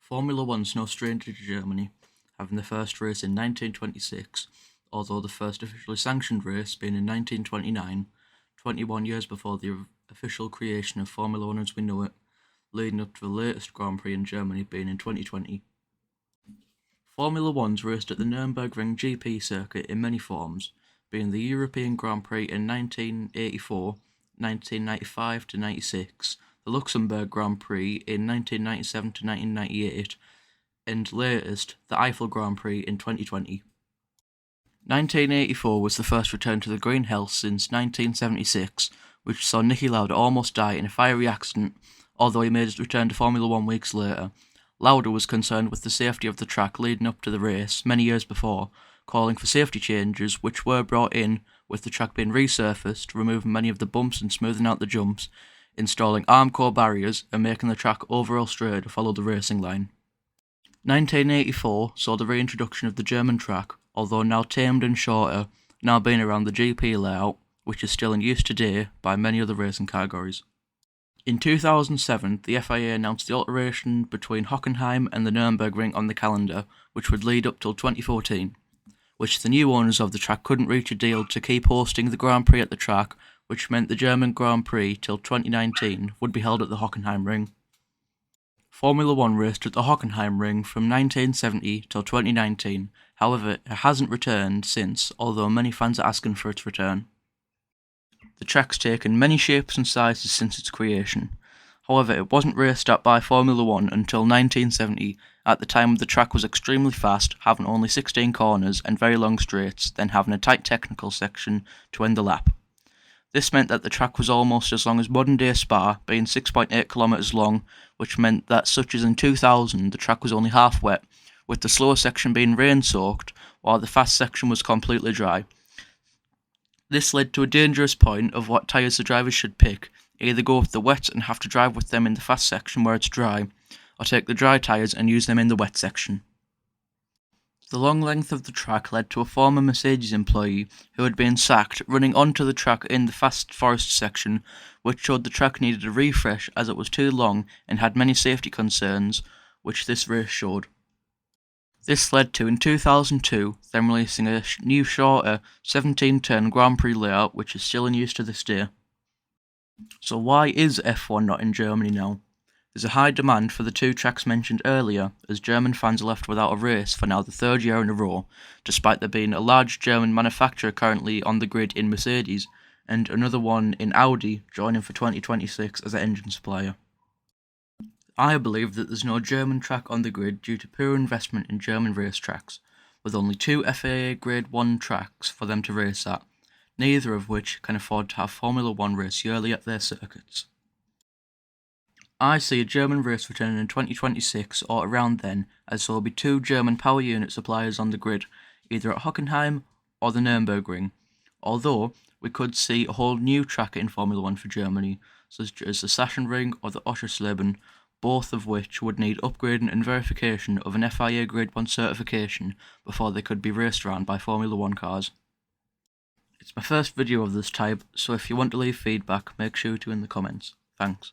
Formula One's no stranger to Germany, having the first race in 1926, although the first officially sanctioned race being in 1929, 21 years before the official creation of Formula One as we know it, leading up to the latest Grand Prix in Germany being in 2020. Formula One's raced at the Nürburgring GP circuit in many forms, being the European Grand Prix in 1984, 1995 to 96, the Luxembourg Grand Prix in 1997 to 1998, and latest, the Eiffel Grand Prix in 2020. 1984 was the first return to the Green Hell since 1976, which saw Niki Lauda almost die in a fiery accident, although he made his return to Formula One weeks later. Lauda was concerned with the safety of the track leading up to the race many years before, calling for safety changes which were brought in, with the track being resurfaced, removing many of the bumps and smoothing out the jumps, installing Armco barriers and making the track overall straight to follow the racing line. 1984 saw the reintroduction of the German track, although now tamed and shorter, now being around the GP layout, which is still in use today by many other racing categories. In 2007, the FIA announced the alteration between Hockenheim and the Nürburgring on the calendar, which would lead up till 2014, which the new owners of the track couldn't reach a deal to keep hosting the Grand Prix at the track, which meant the German Grand Prix till 2019 would be held at the Hockenheim Ring. Formula One raced at the Hockenheim Ring from 1970 till 2019, however it hasn't returned since, although many fans are asking for its return. The track's taken many shapes and sizes since its creation. However, it wasn't raced at by Formula One until 1970. At the time, the track was extremely fast, having only 16 corners and very long straights, then having a tight technical section to end the lap. This meant that the track was almost as long as modern-day Spa, being 6.8 kilometers long, which meant that, such as in 2000, the track was only half wet, with the slower section being rain-soaked, while the fast section was completely dry. This led to a dangerous point of what tyres the drivers should pick: either go with the wet and have to drive with them in the fast section where it's dry, or take the dry tyres and use them in the wet section. The long length of the track led to a former Mercedes employee who had been sacked running onto the track in the fast forest section, which showed the track needed a refresh as it was too long and had many safety concerns, which this race showed. This led to, in 2002, them releasing a new shorter 17-turn Grand Prix layout which is still in use to this day. So why is F1 not in Germany now? There's a high demand for the two tracks mentioned earlier, as German fans are left without a race for now the third year in a row, despite there being a large German manufacturer currently on the grid in Mercedes, and another one in Audi joining for 2026 as an engine supplier. I believe that there's no German track on the grid due to poor investment in German racetracks, with only two FIA Grade 1 tracks for them to race at, neither of which can afford to have Formula One race yearly at their circuits. I see a German race returning in 2026 or around then, as there will be two German power unit suppliers on the grid, either at Hockenheim or the Nürburgring, although we could see a whole new track in Formula One for Germany, such as the Sachsenring or the Oschersleben, both of which would need upgrading and verification of an FIA Grade 1 certification before they could be raced around by Formula One cars. It's my first video of this type, so if you want to leave feedback, make sure to in the comments. Thanks.